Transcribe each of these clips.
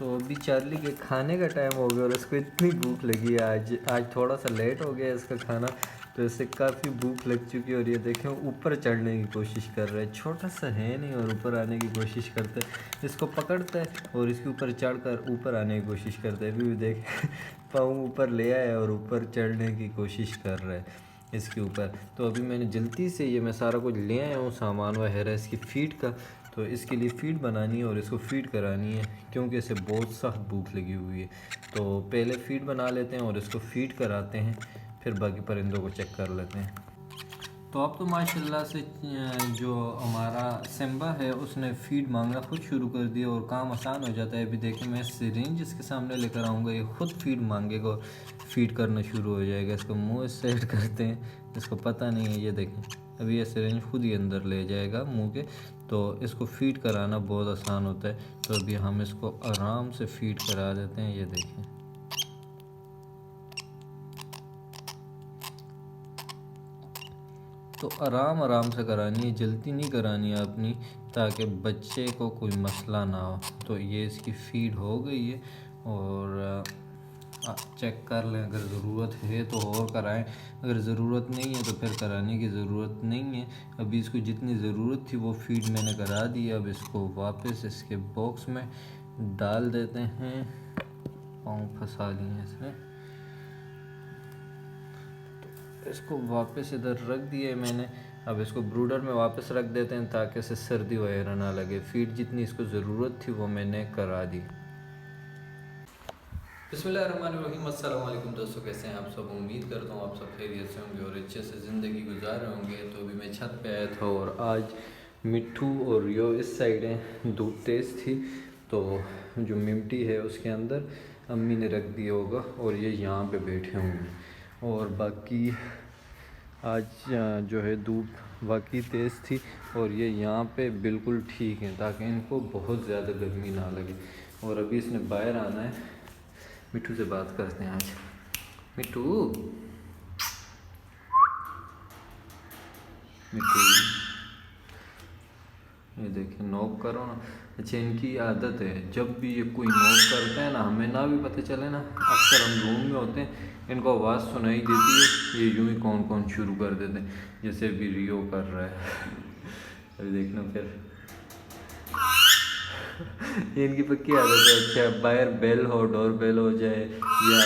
तो अभी चार्ली के खाने का टाइम हो गया और इसको इतनी भूख लगी है। आज थोड़ा सा लेट हो गया इसका खाना, तो इससे काफ़ी भूख लग चुकी है। और ये देखें ऊपर चढ़ने की कोशिश कर रहा है, छोटा सा है नहीं और ऊपर आने की कोशिश करता है। इसको पकड़ता है और इसके ऊपर चढ़कर ऊपर आने की कोशिश करता है। अभी भी देख पाँव ऊपर ले आया और ऊपर चढ़ने की कोशिश कर रहा है इसके ऊपर। तो अभी मैंने जल्दी से ये मैं सारा कुछ ले आया हूँ, सामान वगैरह इसकी फ़ीड का। तो इसके लिए फ़ीड बनानी है और इसको फ़ीड करानी है क्योंकि इसे बहुत सख्त भूख लगी हुई है। तो पहले फ़ीड बना लेते हैं और इसको फ़ीड कराते हैं, फिर बाकी परिंदों को चेक कर लेते हैं। तो अब तो माशाल्लाह से जो हमारा सिम्बा है उसने फ़ीड मांगना खुद शुरू कर दिया और काम आसान हो जाता है। अभी देखें मैं सिरिंज इसके सामने लेकर आऊँगा, ये खुद फ़ीड मांगेगा और फ़ीड करना शुरू हो जाएगा। इसको मुँह सेट करते हैं, इसको पता नहीं है। ये देखें अभी ये सिरिंज खुद ही अंदर ले जाएगा मुँह के। तो इसको फ़ीड कराना बहुत आसान होता है। तो अभी हम इसको आराम से फ़ीड करा देते हैं। ये देखें तो आराम आराम से करानी है, जल्दी नहीं करानी है अपनी, ताकि बच्चे को कोई मसला ना हो। तो ये इसकी फ़ीड हो गई है और चेक कर लें, अगर ज़रूरत है तो और कराएं, अगर ज़रूरत नहीं है तो फिर कराने की ज़रूरत नहीं है। अभी इसको जितनी ज़रूरत थी वो फ़ीड मैंने करा दी है। अब इसको वापस इसके बॉक्स में डाल देते हैं। पाँव फंसा लिए इसमें, इसको वापस इधर रख दिया मैंने। अब इसको ब्रूडर में वापस रख देते हैं ताकि इसे सर्दी वगैरह ना लगे। फ़ीड जितनी इसको ज़रूरत थी वो मैंने करा दी। बिस्मिल्लाहिर्रहमानिर्रहीम, अस्सलाम वालेकुम दोस्तों, कैसे हैं आप सब। उम्मीद करता हूँ आप सब खैरियत से होंगे और अच्छे से ज़िंदगी गुजार रहे होंगे। तो अभी मैं छत पे आया था और आज मिट्ठू और रियो इस साइड हैं। धूप तेज़ थी तो जो मिमटी है उसके अंदर अम्मी ने रख दिया होगा और ये यहाँ पे बैठे होंगे। और बाकी आज जो है धूप वाकई तेज़ थी और ये यहाँ पे बिल्कुल ठीक है ताकि इनको बहुत ज़्यादा गर्मी ना लगे। और अभी इसने बाहर आना है। मिट्ठू से बात करते हैं आज। मिट्ठू मिट्टू ये देखिए नॉक करो ना। अच्छा इनकी आदत है, जब भी ये कोई नॉक करते हैं ना, हमें ना भी पता चले ना, अक्सर हम रूम में होते हैं, इनको आवाज़ सुनाई देती है, ये यूं ही कौन कौन शुरू कर देते हैं, जैसे अभी रियो कर रहा है। अभी देखना फिर ये इनकी पक्की आदत है। अच्छा बाहर बेल हो, डोर बेल हो जाए या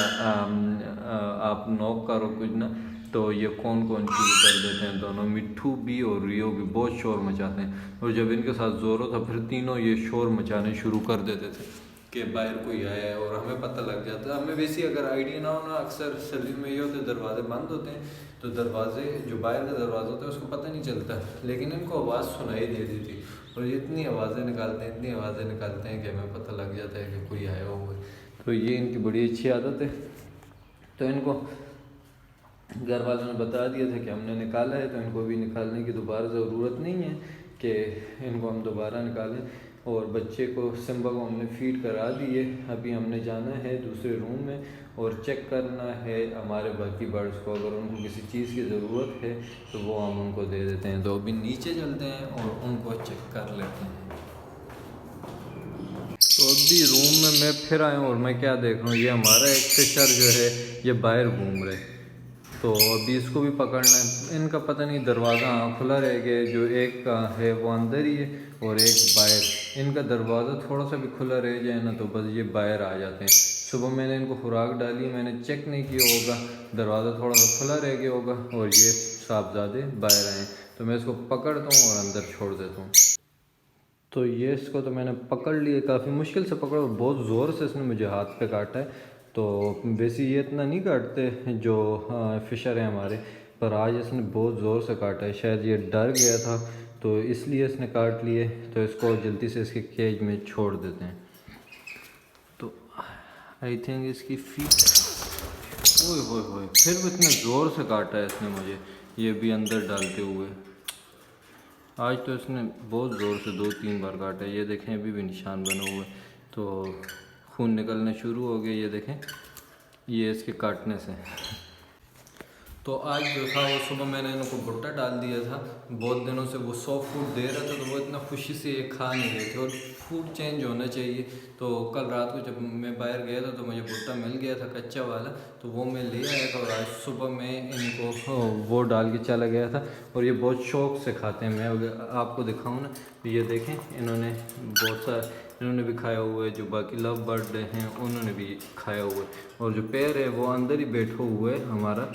आप नॉक करो कुछ ना, तो ये कौन कौन शुरू कर देते हैं। दोनों मिट्ठू भी और रियो भी बहुत शोर मचाते हैं। और जब इनके साथ ज़ोर हो तो फिर तीनों ये शोर मचाने शुरू कर देते थे कि बाहर कोई आया है और हमें पता लग जाता है। हमें वैसे अगर आइडिया ना हो ना, अक्सर सर्दी में ये होते हैं दरवाजे बंद होते हैं तो दरवाजे जो बाहर का दरवाज़ा होता है उसको पता नहीं चलता, लेकिन इनको आवाज़ सुनाई देती थी और इतनी आवाज़ें निकालते हैं, इतनी आवाज़ें निकालते हैं कि हमें पता लग जाता है कि कोई आया हुआ है। तो ये इनकी बड़ी अच्छी आदत है। तो इनको घर वालों ने बता दिया था कि हमने निकाला है, तो इनको भी निकालने की दोबारा ज़रूरत नहीं है कि इनको हम दोबारा निकालें। और बच्चे को सिम्बा को हमने फ़ीड करा दी है। अभी हमने जाना है दूसरे रूम में और चेक करना है हमारे बाकी बर्ड्स को, अगर उनको किसी चीज़ की ज़रूरत है तो वो हम उनको दे देते हैं। तो अभी नीचे चलते हैं और उनको चेक कर लेते हैं। तो अभी रूम में मैं फिर आया हूँ और मैं क्या देख रहा हूँ, ये हमारा एक फिशर जो है ये बाहर घूम रहे। तो अभी इसको भी पकड़ना है। इनका पता नहीं दरवाज़ा खुला रह गया, जो एक का है वो अंदर ही है और एक बाहर। इनका दरवाज़ा थोड़ा सा भी खुला रह जाए ना तो बस ये बाहर आ जाते हैं। सुबह मैंने इनको खुराक डाली, मैंने चेक नहीं किया होगा, दरवाज़ा थोड़ा सा खुला रह गया होगा और ये साहबजादे बाहर आए। तो मैं इसको पकड़ता हूँ और अंदर छोड़ देता हूँ। तो ये इसको तो मैंने पकड़ लिया, काफ़ी मुश्किल से पकड़ा, बहुत ज़ोर से इसने मुझे हाथ पे काटा है। तो वैसे ये इतना नहीं काटते जो फ़िशर है हमारे, पर आज इसने बहुत ज़ोर से काटा है। शायद ये डर गया था तो इसलिए इसने काट लिए। तो इसको जल्दी से इसके केज में छोड़ देते हैं। तो आई थिंक इसकी फीट, ओए होए होए, फिर भी इतने ज़ोर से काटा है इसने मुझे, ये भी अंदर डालते हुए। आज तो इसने बहुत ज़ोर से 2-3 बार काटा है। ये देखें अभी भी निशान बने हुए, तो खून निकलना शुरू हो गया। ये देखें ये इसके काटने से। तो आज जो था वो सुबह मैंने इनको भुट्टा डाल दिया था। बहुत दिनों से वो सॉफ्ट फूड दे रहा था तो वो इतना खुशी से ये खा नहीं रहे थे और फूड चेंज होना चाहिए। तो कल रात को जब मैं बाहर गया था तो मुझे भुट्टा मिल गया था कच्चा वाला, तो वो मैं ले आया था और आज सुबह मैं इनको वो डाल के चला गया था। और ये बहुत शौक़ से खाते हैं। मैं अगर आपको दिखाऊँ ना तो ये देखें, इन्होंने बहुत सा इन्होंने भी खाया हुआ है, जो बाकी लव बर्ड हैं उन्होंने भी खाया हुआ है। और जो पेड़ है वो अंदर ही बैठा हुआ है हमारा,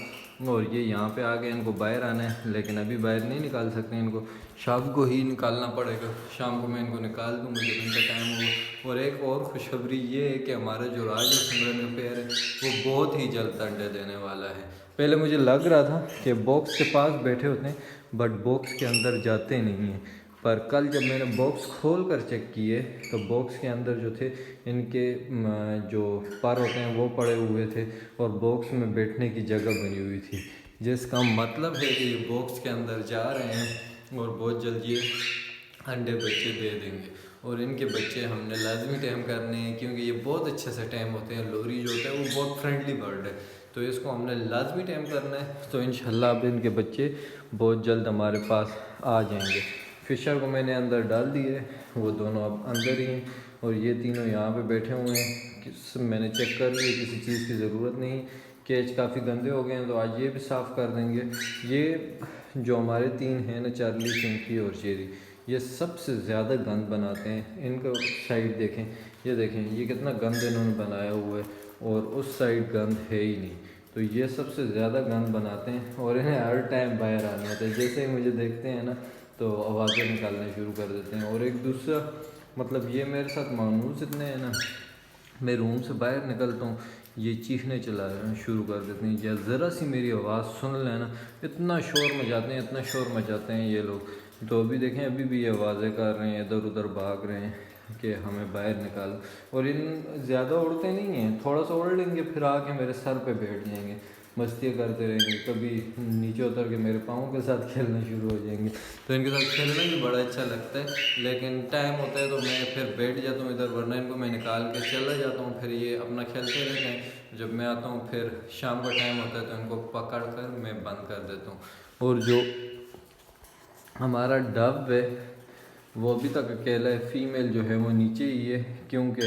और ये यहाँ पे आ गए। इनको बाहर आना है लेकिन अभी बाहर नहीं निकाल सकते, इनको शाम को ही निकालना पड़ेगा। शाम को मैं इनको निकाल दूँगा जब इनका टाइम होगा। और एक और खुशखबरी ये है कि हमारा जो राज और सिमरन का पेयर है वो बहुत ही जल्द अंडे देने वाला है। पहले मुझे लग रहा था कि बॉक्स के पास बैठे होते हैं बट बॉक्स के अंदर जाते नहीं हैं, पर कल जब मैंने बॉक्स खोल कर चेक किए तो बॉक्स के अंदर जो थे इनके जो पर होते हैं वो पड़े हुए थे और बॉक्स में बैठने की जगह बनी हुई थी, जिसका मतलब है कि ये बॉक्स के अंदर जा रहे हैं और बहुत जल्द ये अंडे बच्चे दे देंगे। और इनके बच्चे हमने लाजमी टाइम करने हैं क्योंकि ये बहुत अच्छे से टाइम होते हैं। लोरी जो होता है वो बहुत फ्रेंडली बर्ड है, तो इसको हमने लाजमी टाइम करना है। तो इंशाल्लाह अब इनके बच्चे बहुत जल्द हमारे पास आ जाएंगे। फिशर को मैंने अंदर डाल दिए, वो दोनों अब अंदर ही हैं और ये तीनों यहाँ पे बैठे हुए हैं। मैंने चेक कर लिया, किसी चीज़ की ज़रूरत नहीं। केज काफ़ी गंदे हो गए हैं तो आज ये भी साफ़ कर देंगे। ये जो हमारे तीन हैं ना, चार्ली, चिंकी और चेरी, ये सबसे ज़्यादा गंद बनाते हैं। इनको साइड देखें, ये देखें ये कितना गंद इन्होंने बनाया हुआ है और उस साइड गंद है ही नहीं। तो ये सबसे ज़्यादा गंद बनाते हैं और इन्हें हर टाइम बाहर आना होता है। जैसे ही मुझे देखते हैं ना तो आवाज़ें निकालने शुरू कर देते हैं। और एक दूसरा मतलब ये मेरे साथ मानूस इतने हैं ना, मैं रूम से बाहर निकलता हूँ ये चीखने चला शुरू कर देते हैं, या ज़रा सी मेरी आवाज़ सुन लेना इतना शोर मचाते हैं, इतना शोर मचाते हैं ये लोग। तो अभी देखें, अभी भी ये आवाज़ें कर रहे हैं, इधर उधर भाग रहे हैं कि हमें बाहर निकालो। और इन ज़्यादा उड़ते नहीं हैं, थोड़ा सा उड़ लेंगे फिर आके मेरे सर पे बैठ जाएंगे, मस्तियाँ करते रहेंगे, कभी नीचे उतर के मेरे पाँव के साथ खेलना शुरू हो जाएंगे। तो इनके साथ खेलना भी बड़ा अच्छा लगता है, लेकिन टाइम होता है तो मैं फिर बैठ जाता हूँ इधर, वरना इनको मैं निकाल के चला जाता हूँ, फिर ये अपना खेलते रहते हैं। जब मैं आता हूँ फिर शाम का टाइम होता है तो इनको पकड़ कर मैं बंद कर देता हूँ। और जो हमारा डव है वो अभी तक अकेला है, फीमेल जो है वो नीचे ही है क्योंकि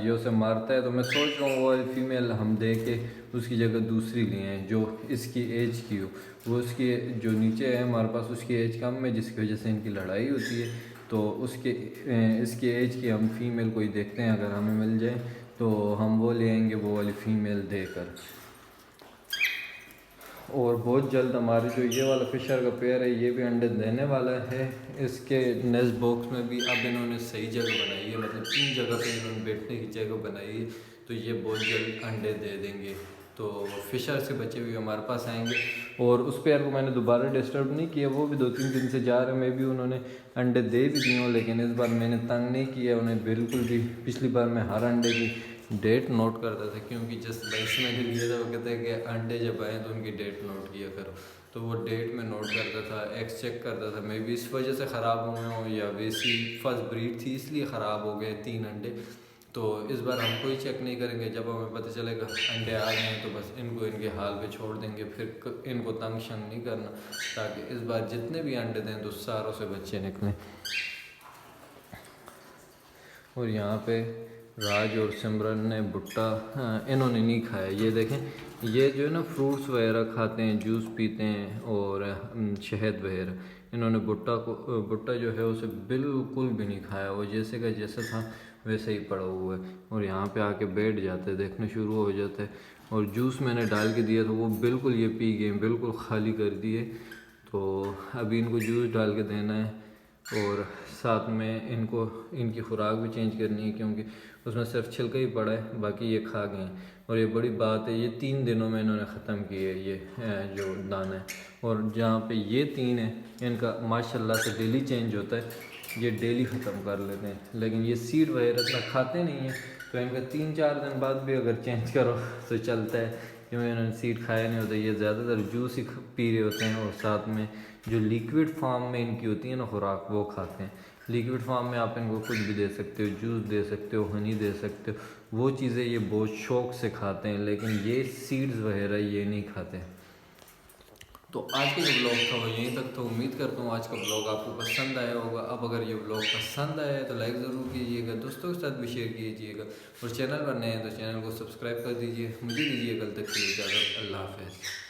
ये उसे मारता है। तो मैं सोच रहा हूँ वो फीमेल हम दे के उसकी जगह दूसरी लिए हैं जो इसकी एज की हो। वो उसकी जो नीचे है हमारे पास उसकी एज कम है, जिसकी वजह से इनकी लड़ाई होती है। तो उसके इसकी एज की हम फीमेल कोई देखते हैं, अगर हमें मिल जाए तो हम वो ले आएंगे, वो वाली फ़ीमेल देकर। और बहुत जल्द हमारे जो ये वाला फिशर का पेयर है ये भी अंडे देने वाला है। इसके नेस्ट बॉक्स में भी अब इन्होंने सही जगह बनाई है, मतलब 3 जगह पे इन्होंने बैठने की जगह बनाई है, तो ये बहुत जल्द अंडे दे देंगे। तो फिशर से बच्चे भी हमारे पास आएंगे। और उस पेयर को मैंने दोबारा डिस्टर्ब नहीं किया, वो भी 2-3 दिन से जा रहे हैं, मैं भी उन्होंने अंडे दे भी दिए हूँ, लेकिन इस बार मैंने तंग नहीं किया उन्हें बिल्कुल भी। पिछली बार मैं हर अंडे की डेट नोट करता था क्योंकि जिस बैच मैंने लिया था वो कहते हैं कि अंडे जब आए तो उनकी डेट नोट किया करो, तो वो डेट में नोट करता था, एक्स चेक करता था। मैं भी इस वजह से ख़राब हुए हूँ या वैसी फर्स्ट ब्रीड थी इसलिए ख़राब हो गए 3 अंडे। तो इस बार हम कोई चेक नहीं करेंगे, जब हमें पता चलेगा अंडे आ गए हैं तो बस इनको इनके हाल पे छोड़ देंगे, फिर इनको तंग शंग नहीं करना, ताकि इस बार जितने भी अंडे दें तो सारों से बच्चे निकलें। और यहाँ पे राज और सिमरन ने भुट्टा इन्होंने नहीं खाया। ये देखें, ये जो है ना फ्रूट्स वगैरह खाते हैं, जूस पीते हैं और शहद वगैरह, इन्होंने भुट्टा जो है उसे बिल्कुल भी नहीं खाया। वो जैसे का जैसा था वैसे ही पड़ा हुआ है और यहाँ पे आके बैठ जाते, देखने शुरू हो जाते। और जूस मैंने डाल के दिया तो वो बिल्कुल ये पी गए, बिल्कुल खाली कर दिए। तो अभी इनको जूस डाल के देना है और साथ में इनको इनकी खुराक भी चेंज करनी है क्योंकि उसमें सिर्फ छिलका ही पड़ा है, बाकी ये खा गए हैं। और ये बड़ी बात है, ये 3 दिनों में इन्होंने ख़त्म किए ये जो दाना है। और जहाँ पे ये 3 है इनका माशाल्लाह से डेली चेंज होता है, ये डेली ख़त्म कर लेते हैं। लेकिन ये सीड वगैरह इतना खाते नहीं हैं तो इनका 3-4 दिन बाद भी अगर चेंज करो तो चलता है, क्योंकि इन्होंने सीड खाया नहीं होता। ये ज़्यादातर जूस ही पी रहे होते हैं और साथ में जो लिक्विड फॉर्म में इनकी होती है ना खुराक, वो खाते हैं। लिक्विड फॉर्म में आप इनको कुछ भी दे सकते हो, जूस दे सकते हो, हनी दे सकते हो, वो चीज़ें ये बहुत शौक़ से खाते हैं। लेकिन ये सीड्स वगैरह ये नहीं खाते। तो आज का जो ब्लॉग था वो यहीं तक था। उम्मीद करता हूँ आज का ब्लॉग आपको पसंद आया होगा। अब अगर ये ब्लॉग पसंद आया है तो लाइक ज़रूर कीजिएगा, दोस्तों के साथ भी शेयर कीजिएगा, और चैनल पर नए हैं तो चैनल को सब्सक्राइब कर दीजिए। मुझे दीजिए कल तक के लिए इजाज़त। अल्लाह हाफ़िज़।